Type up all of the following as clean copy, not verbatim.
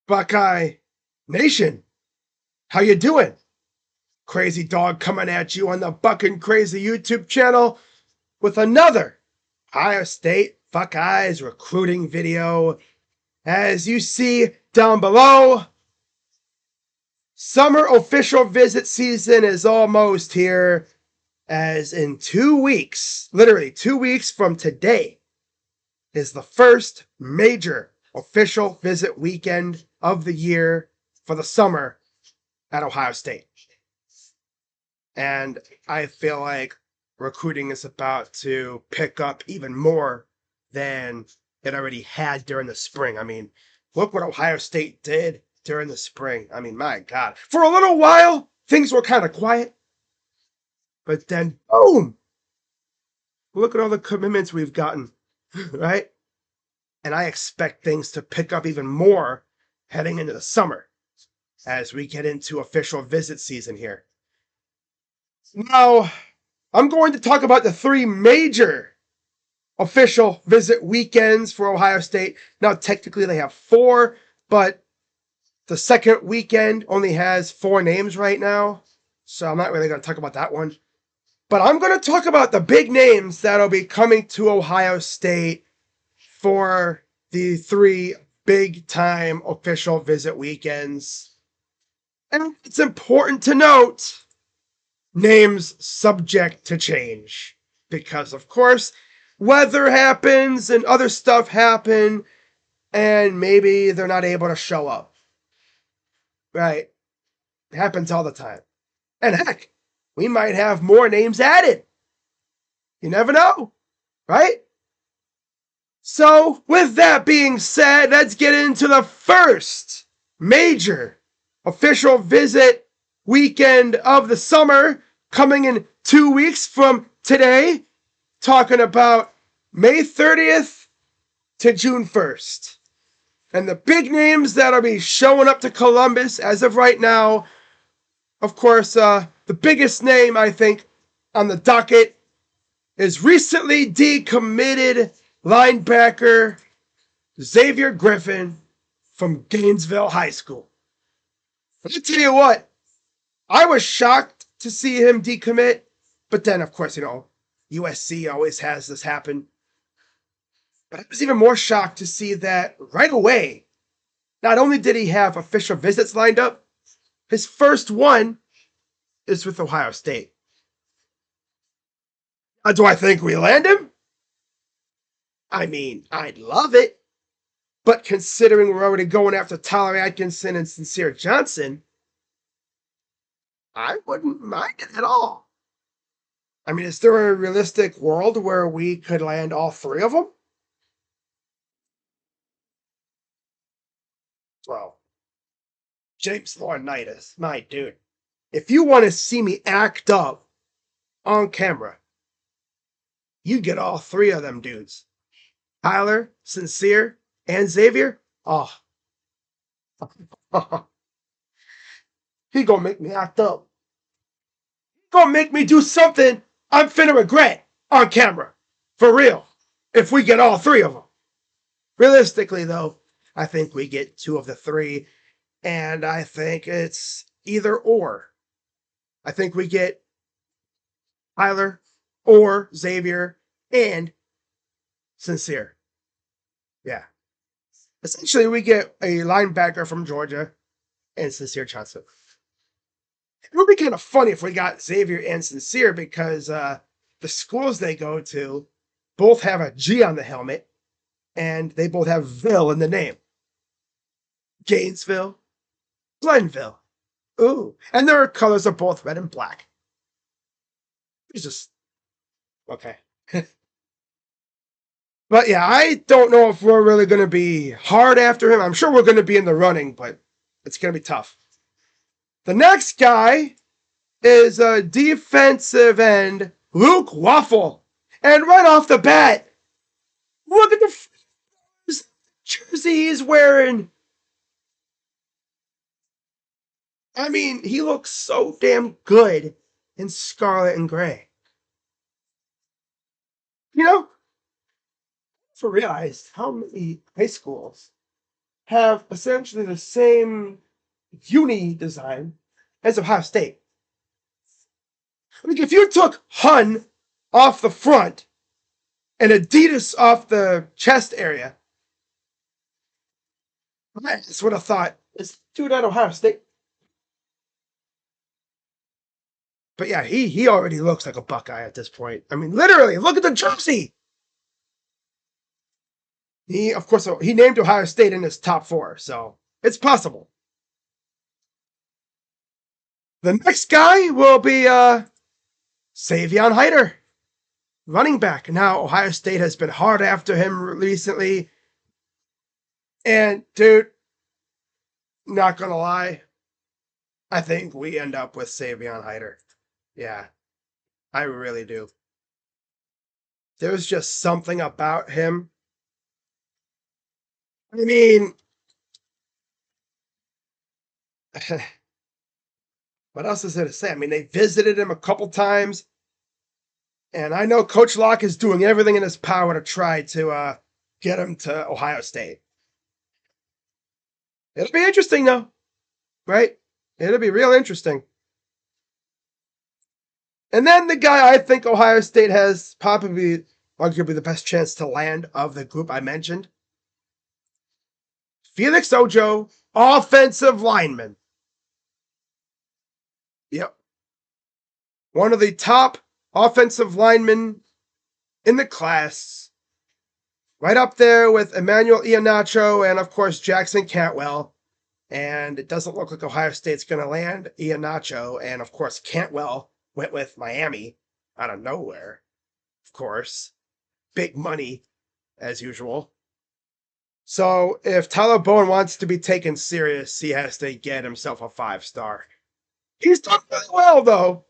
Buckeye Nation, how you doing? Crazy Dog coming at you on the Buckin' Crazy YouTube channel with another Ohio State Buckeyes recruiting video. As you see down below, summer official visit season is almost here, as in 2 weeks, literally 2 weeks from today, is the first major official visit weekend of the year for the summer at Ohio State. And I feel like recruiting is about to pick up even more than it already had during the spring. I mean, look what Ohio State did during the spring. I mean, my God. For a little while, things were kind of quiet. But then, boom! Look at all the commitments we've gotten, right? And I expect things to pick up even more heading into the summer as we get into official visit season here. Now, I'm going to talk about the 3 major official visit weekends for Ohio State. Now, technically, they have 4, but the second weekend only has 4 names right now. So I'm not really going to talk about that one. But I'm going to talk about the big names that'll be coming to Ohio State for the 3 big time official visit weekends. And it's important to note, names subject to change, because of course weather happens and other stuff happen, and maybe they're not able to show up, right? It happens all the time. And heck, we might have more names added. You never know, right? So with that being said, let's get into the first major official visit weekend of the summer, coming in 2 weeks from today, talking about May 30th to June 1st. And the big names that'll be showing up to Columbus as of right now, of course, the biggest name I think on the docket is recently decommitted linebacker Xavier Griffin from Gainesville High School. Let me tell you what, I was shocked to see him decommit, but then, of course, USC always has this happen. But I was even more shocked to see that right away, not only did he have official visits lined up, his first one is with Ohio State. Do I think we land him? I mean, I'd love it. But considering we're already going after Tyler Atkinson and Sincere Johnson, I wouldn't mind it at all. I mean, is there a realistic world where we could land all 3 of them? Well, James Laurinaitis, my dude. If you want to see me act up on camera, you get all 3 of them dudes. Tyler, Sincere, and Xavier. Oh, he gonna make me act up. Gonna make me do something I'm finna regret on camera. For real. If we get all 3 of them. Realistically, though, I think we get 2 of the 3. And I think it's either or. I think we get Tyler or Xavier and Sincere. Yeah. Essentially, we get a linebacker from Georgia and Sincere Johnson. It would be kind of funny if we got Xavier and Sincere, because the schools they go to both have a G on the helmet, and they both have Ville in the name. Gainesville, Glenville. Ooh. And their colors are both red and black. It's just okay. But yeah, I don't know if we're really going to be hard after him. I'm sure we're going to be in the running, but it's going to be tough. The next guy is a defensive end, Luke Waffle. And right off the bat, look at the jersey he's wearing. I mean, he looks so damn good in scarlet and gray. You know, I realized how many high schools have essentially the same uni design as Ohio State. Like if you took Hun off the front and Adidas off the chest area, I just would have thought, is dude at Ohio State? But yeah, he already looks like a Buckeye at this point. I mean, literally, look at the jersey. He, of course, he named Ohio State in his top 4, so it's possible. The next guy will be Savion Hyder, running back. Now, Ohio State has been hard after him recently. And, dude, not gonna lie, I think we end up with Savion Hyder. Yeah, I really do. There's just something about him. I mean, what else is there to say? I mean, they visited him a couple times, and I know Coach Locke is doing everything in his power to try to get him to Ohio State. It'll be interesting, though, right? It'll be real interesting. And then the guy I think Ohio State has probably arguably the best chance to land of the group I mentioned, Felix Ojo, offensive lineman. Yep. One of the top offensive linemen in the class. Right up there with Emmanuel Ihenacho and, of course, Jackson Cantwell. And it doesn't look like Ohio State's going to land Ihenacho. And, of course, Cantwell went with Miami out of nowhere. Of course. Big money, as usual. So if Tyler Bowen wants to be taken serious, he has to get himself a 5-star. He's done really well, though.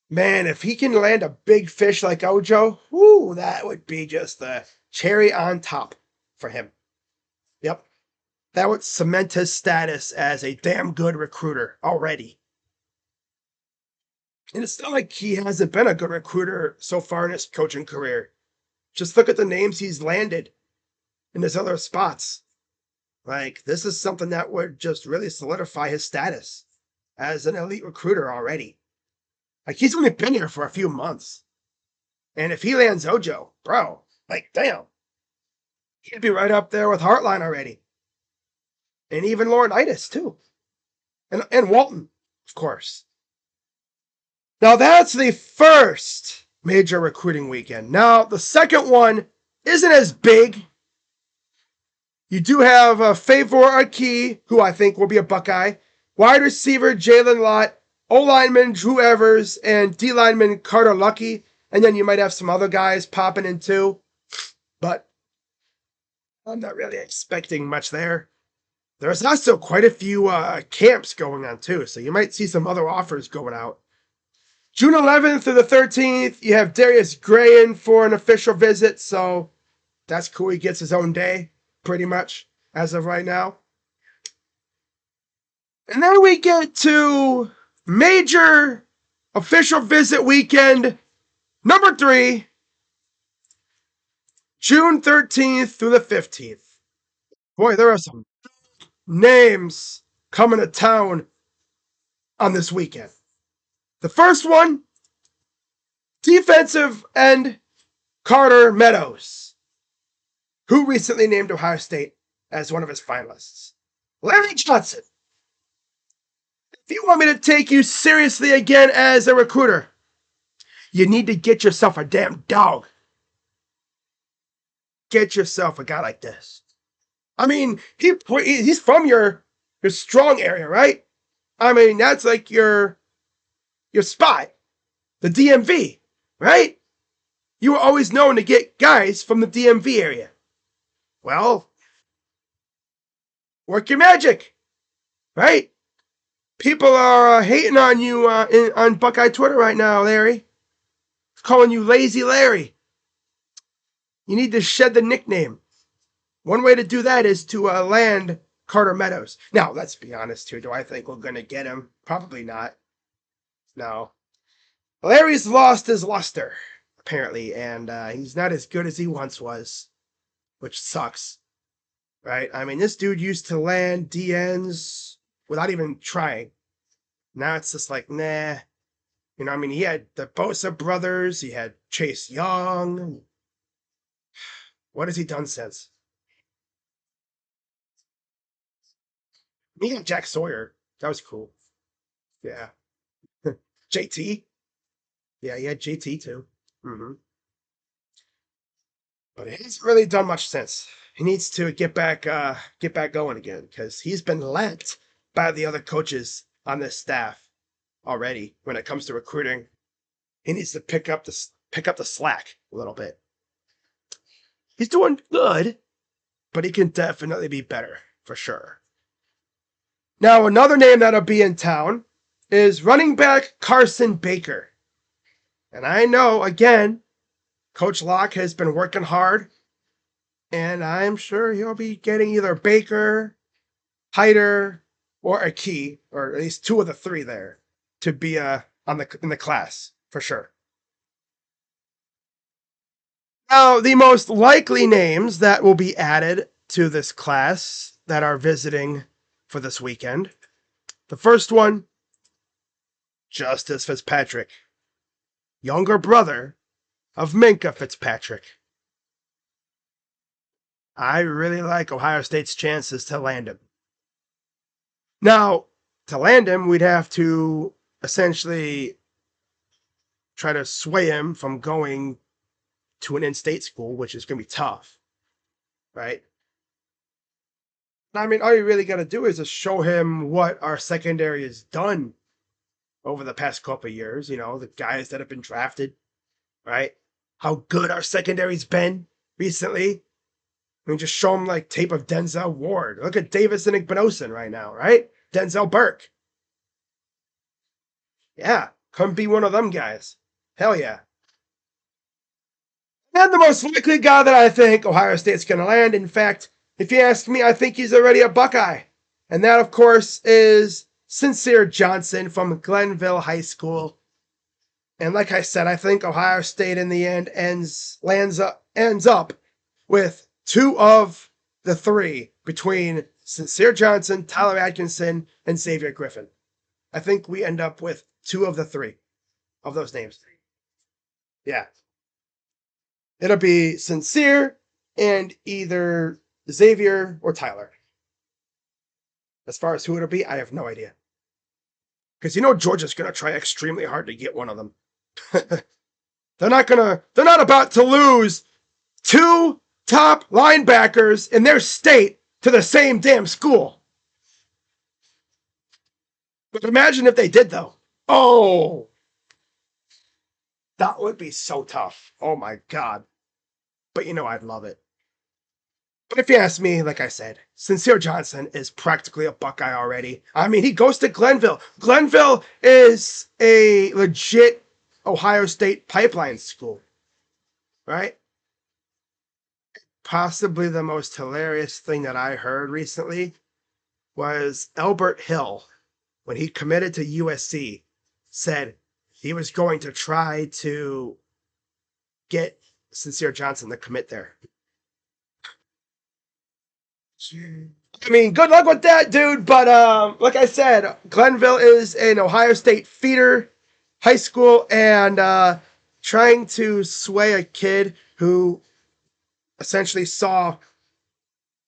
Man, if he can land a big fish like Ojo, whoo, that would be just the cherry on top for him. Yep. That would cement his status as a damn good recruiter already. And it's not like he hasn't been a good recruiter so far in his coaching career. Just look at the names he's landed in his other spots. Like, this is something that would just really solidify his status as an elite recruiter already. Like, he's only been here for a few months. And if he lands Ojo, bro, like, damn. He'd be right up there with Hartline already. And even Laurinaitis, too. And Walton, of course. Now, that's the first major recruiting weekend. Now, the second one isn't as big. You do have Favor Aki, who I think will be a Buckeye. Wide receiver Jalen Lott. O-lineman Drew Evers. And D-lineman Carter Lucky. And then you might have some other guys popping in too. But I'm not really expecting much there. There's also quite a few camps going on too. So you might see some other offers going out. June 11th through the 13th, you have Darius Gray in for an official visit. So that's cool. He gets his own day, pretty much, as of right now. And then we get to major official visit weekend number 3, June 13th through the 15th. Boy, there are some names coming to town on this weekend. The first one, defensive end Carter Meadows, who recently named Ohio State as one of his finalists. Larry Johnson, if you want me to take you seriously again as a recruiter, you need to get yourself a damn dog. Get yourself a guy like this. I mean, he's from your strong area, right? I mean, that's like your spot, the DMV, right? You were always known to get guys from the DMV area. Well, work your magic, right? People are hating on you on Buckeye Twitter right now, Larry. Calling you Lazy Larry. You need to shed the nickname. One way to do that is to land Carter Meadows. Now, let's be honest here. Do I think we're going to get him? Probably not. No. Larry's lost his luster, apparently, and he's not as good as he once was, which sucks. right? I mean, this dude used to land DNs without even trying. Now it's just like, nah. You know, I mean, he had the Bosa brothers, he had Chase Young. What has he done since? He got Jack Sawyer. That was cool. Yeah. JT. Yeah, he had JT too. But he hasn't really done much since. He needs to get back going again because he's been lapped by the other coaches on this staff already when it comes to recruiting. He needs to pick up the slack a little bit. He's doing good, but he can definitely be better for sure. Now, another name that'll be in town is running back Carson Baker. And I know, again, Coach Locke has been working hard, and I'm sure he'll be getting either Baker, Hyder, or a key, or at least two of the three there to be in the class for sure. Now, the most likely names that will be added to this class that are visiting for this weekend. The first one, Justice Fitzpatrick, younger brother of Minkah Fitzpatrick. I really like Ohio State's chances to land him. Now, to land him, we'd have to essentially try to sway him from going to an in-state school, which is going to be tough, right? I mean, all you really got to do is just show him what our secondary has done over the past couple of years. You know, the guys that have been drafted, right? How good our secondary's been recently. I mean, just show him like tape of Denzel Ward. Look at Davis and Igbinosun right now, right? Denzel Burke. Yeah, come be one of them guys. Hell yeah. And the most likely guy that I think Ohio State's going to land, in fact, if you ask me, I think he's already a Buckeye. And that, of course, is Sincere Johnson from Glenville High School. And like I said, I think Ohio State in the end ends up with two of the three between Sincere Johnson, Tyler Atkinson, and Xavier Griffin. I think we end up with two of the three of those names. Yeah. It'll be Sincere and either Xavier or Tyler. As far as who it'll be, I have no idea. Because you know Georgia's gonna try extremely hard to get one of them. They're not about to lose two top linebackers in their state to the same damn school. But imagine if they did though. Oh, that would be so tough. Oh my God. But you know, I'd love it. But if you ask me, like I said, Sincere Johnson is practically a Buckeye already. I mean, he goes to Glenville. Glenville is a legit Ohio State pipeline school, right? Possibly the most hilarious thing that I heard recently was Albert Hill, when he committed to USC, said he was going to try to get Sincere Johnson to commit there. I mean, good luck with that, dude. But like I said, Glenville is an Ohio State feeder high school, and trying to sway a kid who essentially saw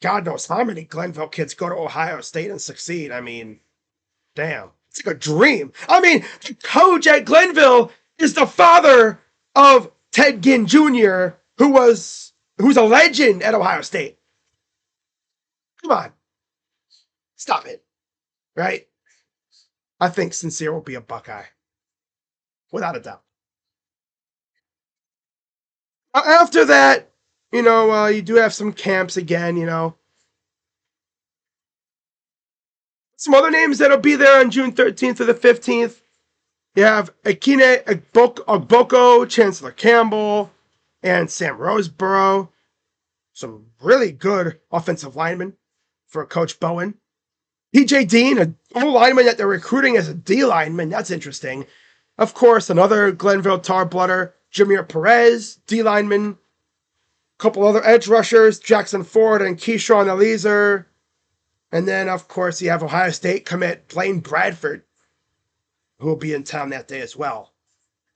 God knows how many Glenville kids go to Ohio State and succeed. I mean, damn, it's like a dream. I mean, the coach at Glenville is the father of Ted Ginn Jr., who's a legend at Ohio State. Come on. Stop it. Right? I think Sincere will be a Buckeye. Without a doubt. After that, you do have some camps again, Some other names that'll be there on June 13th to the 15th. You have Akine Ogboko, Chancellor Campbell, and Sam Roseborough. Some really good offensive linemen for Coach Bowen. PJ Dean, an O lineman that they're recruiting as a D lineman. That's interesting. Of course, another Glenville Tar Blooder, Jameer Perez, D lineman. couple other edge rushers, Jackson Ford and Keyshawn Eliezer. And then, of course, you have Ohio State commit Blaine Bradford, who will be in town that day as well.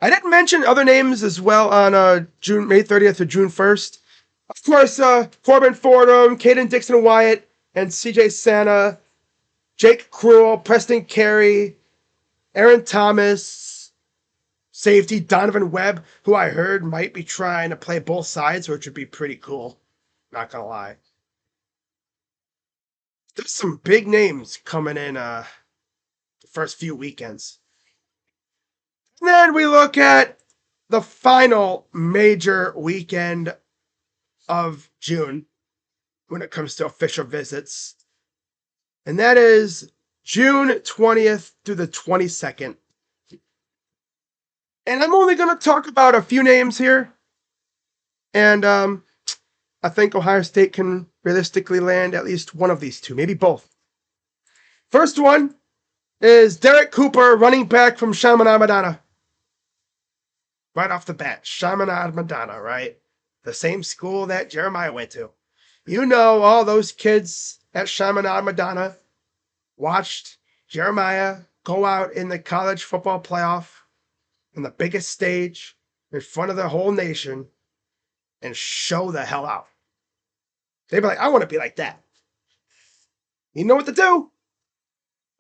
I didn't mention other names as well on May 30th or June 1st. Of course, Corbin Fordham, Caden Dixon-Wyatt, and CJ Santa, Jake Cruel, Preston Carey, Aaron Thomas, safety Donovan Webb, who I heard might be trying to play both sides, which would be pretty cool. Not gonna lie. There's some big names coming in the first few weekends. And then we look at the final major weekend of June when it comes to official visits. And that is June 20th through the 22nd. And I'm only going to talk about a few names here. And I think Ohio State can realistically land at least one of these two, maybe both. First one is Derek Cooper, running back from Chaminade Madonna. Right off the bat, Chaminade Madonna, right? The same school that Jeremiah went to. You know, all those kids at Chaminade Madonna watched Jeremiah go out in the college football playoff on the biggest stage in front of the whole nation and show the hell out. They'd be like, I want to be like that. You know what to do.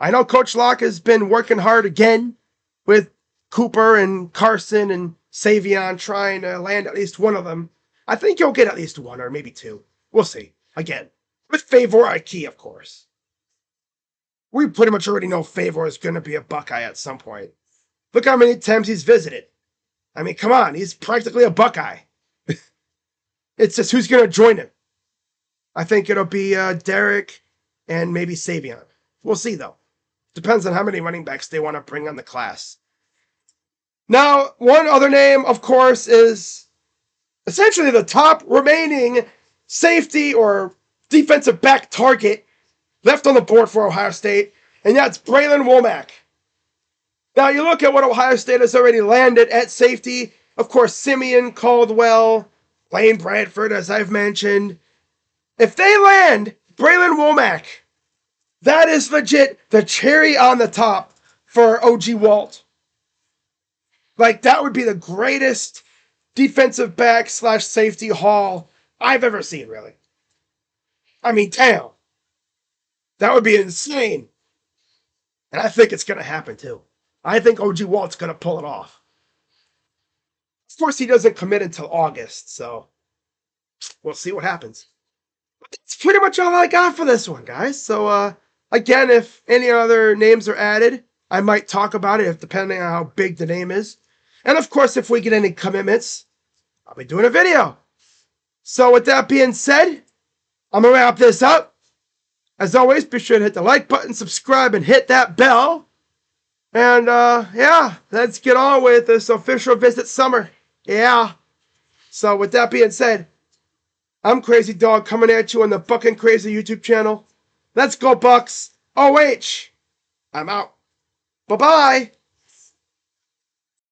I know Coach Locke has been working hard again with Cooper and Carson and Savion trying to land at least one of them. I think he'll get at least one or maybe two. We'll see. Again, with Favor Ikey, of course. We pretty much already know Favor is going to be a Buckeye at some point. Look how many times he's visited. I mean, come on. He's practically a Buckeye. It's just who's going to join him. I think it'll be Derek and maybe Savion. We'll see, though. Depends on how many running backs they want to bring on the class. Now, one other name, of course, is essentially the top remaining safety or defensive back target left on the board for Ohio State, and that's Braylon Womack. Now, you look at what Ohio State has already landed at safety. Of course, Simeon Caldwell, Blaine Bradford, as I've mentioned. If they land Braylon Womack, that is legit the cherry on the top for OG Walt. Like, that would be the greatest defensive back / safety haul I've ever seen, really. I mean, damn. That would be insane. And I think it's going to happen, too. I think OG Walt's going to pull it off. Of course, he doesn't commit until August, so we'll see what happens. But that's pretty much all I got for this one, guys. So, again, if any other names are added, I might talk about it, depending on how big the name is. And, of course, if we get any commitments, I'll be doing a video. So, with that being said, I'm going to wrap this up. As always, be sure to hit the like button, subscribe, and hit that bell. And, yeah, let's get on with this official visit summer. Yeah. So, with that being said, I'm Crazy Dog coming at you on the Buckin' Crazy YouTube channel. Let's go, Bucks. OH. I'm out. Bye-bye.